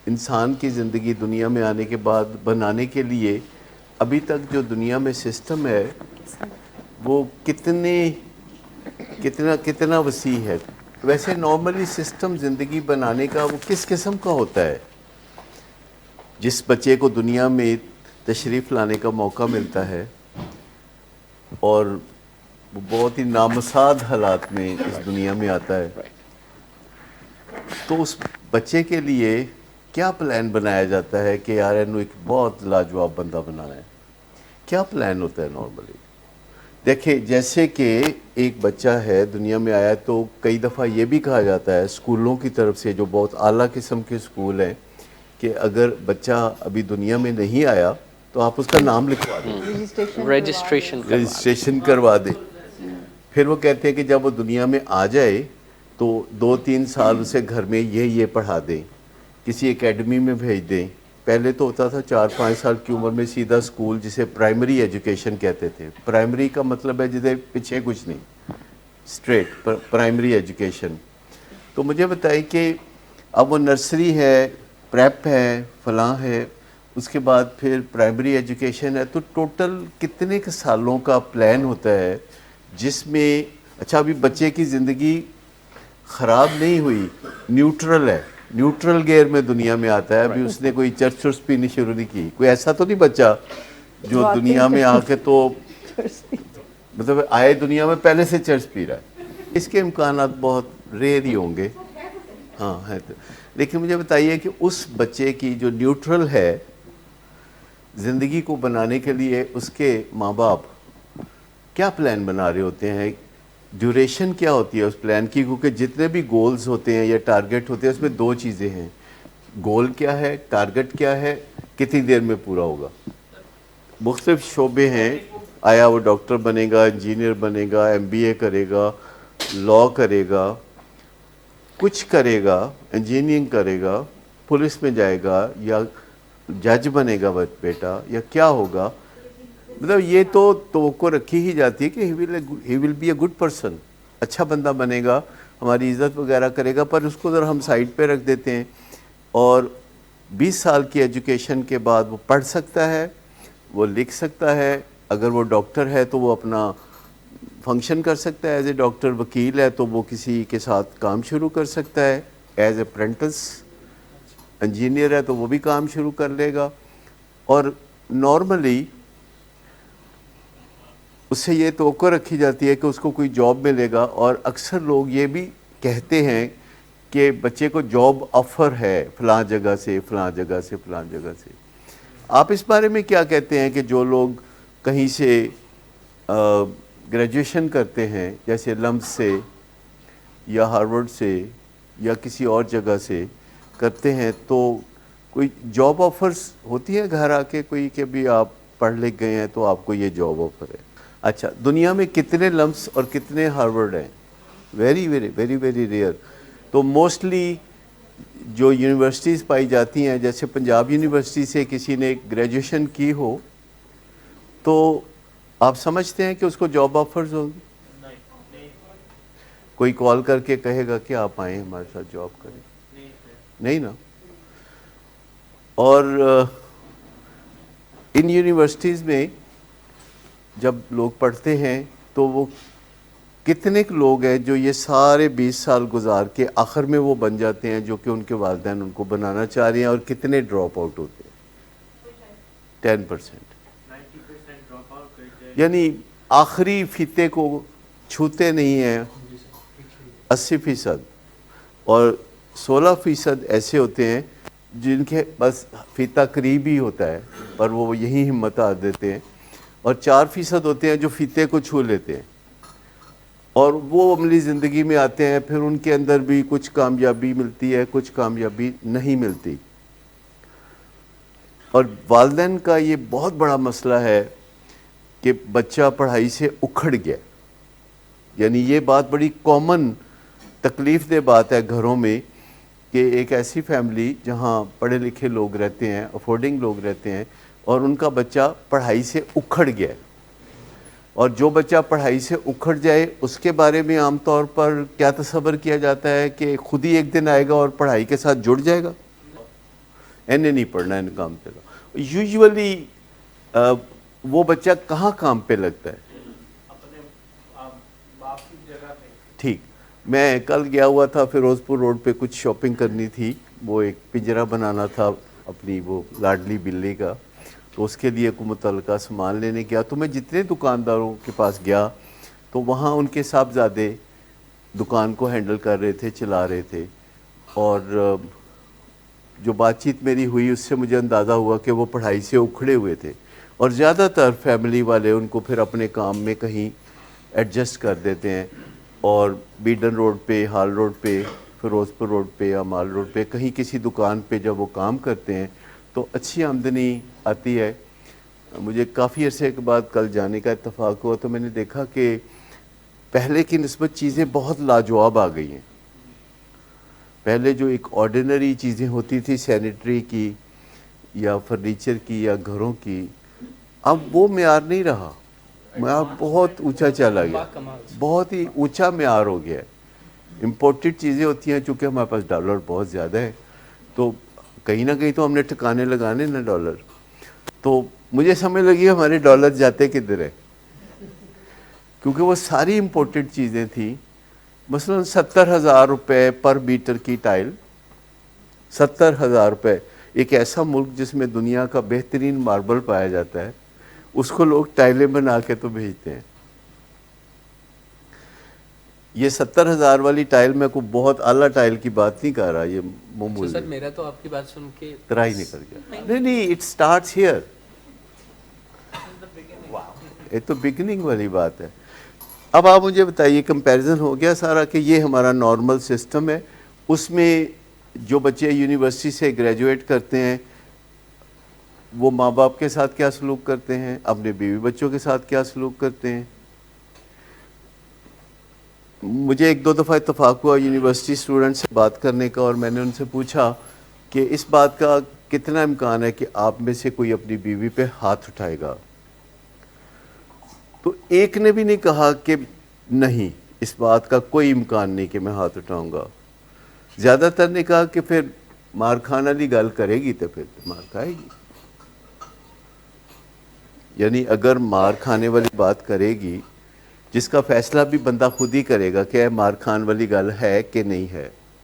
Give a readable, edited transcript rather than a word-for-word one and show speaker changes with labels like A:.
A: انسان کی زندگی دنیا میں آنے کے بعد بنانے کے لیے ابھی تک جو دنیا میں سسٹم ہے وہ کتنا وسیع ہے. ویسے نارملی سسٹم زندگی بنانے کا وہ کس قسم کا ہوتا ہے؟ جس بچے کو دنیا میں تشریف لانے کا موقع ملتا ہے اور وہ بہت ہی نامساعد حالات میں اس دنیا میں آتا ہے، تو اس بچے کے لیے کیا پلان بنایا جاتا ہے کہ یار انہوں ایک بہت لاجواب بندہ بنانا ہے؟ کیا پلان ہوتا ہے نارملی؟ دیکھیں، جیسے کہ ایک بچہ ہے دنیا میں آیا تو کئی دفعہ یہ بھی کہا جاتا ہے اسکولوں کی طرف سے، جو بہت اعلیٰ قسم کے اسکول ہیں، کہ اگر بچہ ابھی دنیا میں نہیں آیا تو آپ اس کا نام لکھوا دیں، رجسٹریشن کروا دیں. پھر وہ کہتے ہیں کہ جب وہ دنیا میں آ جائے تو 2-3 سال اسے گھر میں یہ پڑھا دیں، کسی اکیڈمی میں بھیج دیں. پہلے تو ہوتا تھا 4-5 سال کی عمر میں سیدھا اسکول، جسے پرائمری ایجوکیشن کہتے تھے. پرائمری کا مطلب ہے جسے پیچھے کچھ نہیں، اسٹریٹ پرائمری ایجوکیشن. تو مجھے بتائیں کہ اب وہ نرسری ہے، پریپ ہے، فلاں ہے، اس کے بعد پھر پرائمری ایجوکیشن ہے، تو ٹوٹل کتنے سالوں کا پلان ہوتا ہے جس میں اچھا ابھی بچے کی زندگی خراب نہیں ہوئی، نیوٹرل ہے، نیوٹرل گیئر میں دنیا میں آتا ہے. ابھی اس نے کوئی چرس پینی شروع نہیں کی. کوئی ایسا تو نہیں بچہ جو دنیا میں آ کے تو مطلب آئے دنیا میں پہلے سے چرس پی رہا ہے. اس کے امکانات بہت ریئر ہی ہوں گے. ہاں ہے تو. لیکن مجھے بتائیے کہ اس بچے کی جو نیوٹرل ہے زندگی کو بنانے کے لیے اس کے ماں باپ کیا پلان بنا رہے ہوتے ہیں؟ ڈیوریشن کیا ہوتی ہے اس پلان کی؟ کیونکہ جتنے بھی گولز ہوتے ہیں یا ٹارگٹ ہوتے ہیں اس میں 2 چیزیں ہیں، گول کیا ہے، ٹارگٹ کیا ہے، کتنی دیر میں پورا ہوگا. مختلف شعبے ہیں، آیا وہ ڈاکٹر بنے گا، انجینئر بنے گا، MBA کرے گا، لاء کرے گا، کچھ کرے گا، انجینئرنگ کرے گا، پولیس میں جائے گا، یا جج بنے گا بیٹا، یا کیا ہوگا. مطلب یہ تو توقع رکھی ہی جاتی ہے کہ he will be a good person, اچھا بندہ بنے گا، ہماری عزت وغیرہ کرے گا. پر اس کو ذرا ہم سائڈ پہ رکھ دیتے ہیں، اور 20 سال کی ایجوکیشن کے بعد وہ پڑھ سکتا ہے، وہ لکھ سکتا ہے. اگر وہ ڈاکٹر ہے تو وہ اپنا فنکشن کر سکتا ہے ایز اے ڈاکٹر. وکیل ہے تو وہ کسی کے ساتھ کام شروع کر سکتا ہے ایز اے اپرینٹس. انجینئر ہے تو وہ بھی کام شروع کر لے گا. اور نارملی اس سے یہ توقع رکھی جاتی ہے کہ اس کو کوئی جاب ملے گا. اور اکثر لوگ یہ بھی کہتے ہیں کہ بچے کو جاب آفر ہے فلاں جگہ سے، فلاں جگہ سے، فلاں جگہ سے. آپ اس بارے میں کیا کہتے ہیں کہ جو لوگ کہیں سے گریجویشن کرتے ہیں، جیسے لمس سے یا ہارورڈ سے یا کسی اور جگہ سے کرتے ہیں، تو کوئی جاب آفرز ہوتی ہیں گھر آ کے کوئی کہ بھی آپ پڑھ لکھ گئے ہیں تو آپ کو یہ جاب آفر ہے؟ اچھا، دنیا میں کتنے لمس اور کتنے ہارورڈ ہیں؟ Very very very very rare. تو موسٹلی جو یونیورسٹیز پائی جاتی ہیں، جیسے پنجاب یونیورسٹی سے کسی نے گریجویشن کی ہو تو آپ سمجھتے ہیں کہ اس کو جاب آفرز ہوں گی؟ کوئی کال کر کے کہے گا کہ آپ آئیں ہمارے ساتھ جاب کریں؟ نہیں نا. اور ان یونیورسٹیز میں جب لوگ پڑھتے ہیں تو وہ کتنے لوگ ہیں جو یہ سارے 20 سال گزار کے آخر میں وہ بن جاتے ہیں جو کہ ان کے والدین ان کو بنانا چاہ رہے ہیں، اور کتنے ڈراپ آؤٹ ہوتے ہیں؟ 10%. یعنی آخری فیتے کو چھوتے نہیں ہیں 80%. اور 16% ایسے ہوتے ہیں جن کے بس فیتہ قریب ہی ہوتا ہے پر وہ یہی ہمت آ دیتے ہیں. اور 4% ہوتے ہیں جو فیتے کو چھو لیتے ہیں اور وہ عملی زندگی میں آتے ہیں. پھر ان کے اندر بھی کچھ کامیابی ملتی ہے، کچھ کامیابی نہیں ملتی. اور والدین کا یہ بہت بڑا مسئلہ ہے کہ بچہ پڑھائی سے اکھڑ گیا. یعنی یہ بات بڑی کامن تکلیف دہ بات ہے گھروں میں کہ ایک ایسی فیملی جہاں پڑھے لکھے لوگ رہتے ہیں، افورڈنگ لوگ رہتے ہیں، اور ان کا بچہ پڑھائی سے اکھڑ گیا. اور جو بچہ پڑھائی سے اکھڑ جائے اس کے بارے میں عام طور پر کیا تصور کیا جاتا ہے کہ خود ہی ایک دن آئے گا اور پڑھائی کے ساتھ جڑ جائے گا. این اے نہیں پڑھنا ہے کام پہ لگاؤ. یوزولی وہ بچہ کہاں کام پہ لگتا ہے؟ ٹھیک. میں کل گیا ہوا تھا فیروز پور روڈ پہ کچھ شاپنگ کرنی تھی, وہ ایک پنجرا بنانا تھا اپنی وہ لاڈلی بلی کا, تو اس کے لیے کوئی متعلقہ سامان لینے گیا. تو میں جتنے دکانداروں کے پاس گیا تو وہاں ان کے صاحبزادے دکان کو ہینڈل کر رہے تھے, چلا رہے تھے, اور جو بات چیت میری ہوئی اس سے مجھے اندازہ ہوا کہ وہ پڑھائی سے اکھڑے ہوئے تھے, اور زیادہ تر فیملی والے ان کو پھر اپنے کام میں کہیں ایڈجسٹ کر دیتے ہیں, اور بیڈن روڈ پہ, ہال روڈ پہ, فیروز پور روڈ پہ یا مال روڈ پہ کہیں کسی دکان پہ جب وہ کام کرتے ہیں تو اچھی آمدنی آتی ہے. مجھے کافی عرصے کے بعد کل جانے کا اتفاق ہوا تو میں نے دیکھا کہ پہلے کی نسبت چیزیں بہت لاجواب آ گئی ہیں. پہلے جو ایک آرڈینری چیزیں ہوتی تھی سینیٹری کی یا فرنیچر کی یا گھروں کی, اب وہ معیار نہیں رہا, معیار بہت اونچا چلا گیا, بہت ہی اونچا معیار ہو گیا ہے. امپورٹڈ چیزیں ہوتی ہیں, چونکہ ہمارے پاس ڈالر بہت زیادہ ہے تو کہیں نہ کہیں تو ہم نے ٹھکانے لگانے نا ڈالر. تو مجھے سمجھ لگی ہمارے ڈالر جاتے کدھر ہے, کیونکہ وہ ساری امپورٹڈ چیزیں تھیں. مثلا 70,000 روپے پر میٹر کی ٹائل, 70,000 روپے. ایک ایسا ملک جس میں دنیا کا بہترین ماربل پایا جاتا ہے, اس کو لوگ ٹائلیں بنا کے تو بھیجتے ہیں. یہ 70,000 والی ٹائل میں کوئی بہت اعلیٰ ٹائل کی بات نہیں کر رہا, یہ معمولی.
B: سر میرا تو آپ کی بات سن کے
A: طرح ہی نکل گیا. نہیں, اٹ سٹارٹس ہیئر. یہ تو بگننگ والی بات ہے. اب آپ مجھے بتائیے, کمپیریزن ہو گیا سارا کہ یہ ہمارا نارمل سسٹم ہے. اس میں جو بچے یونیورسٹی سے گریجویٹ کرتے ہیں وہ ماں باپ کے ساتھ کیا سلوک کرتے ہیں, اپنے بیوی بچوں کے ساتھ کیا سلوک کرتے ہیں. مجھے ایک دو دفعہ اتفاق ہوا یونیورسٹی اسٹوڈنٹ سے بات کرنے کا, اور میں نے ان سے پوچھا کہ اس بات کا کتنا امکان ہے کہ آپ میں سے کوئی اپنی بیوی پہ ہاتھ اٹھائے گا. تو ایک نے بھی نہیں کہا کہ نہیں, اس بات کا کوئی امکان نہیں کہ میں ہاتھ اٹھاؤں گا. زیادہ تر نے کہا کہ پھر مار کھانے والی گل کرے گی تو پھر مار کھائے گی. یعنی اگر مار کھانے والی بات کرے گی, جس کا فیصلہ بھی بندہ خود ہی کرے گا کہ مار کھان والی گل ہے کہ نہیں ہے,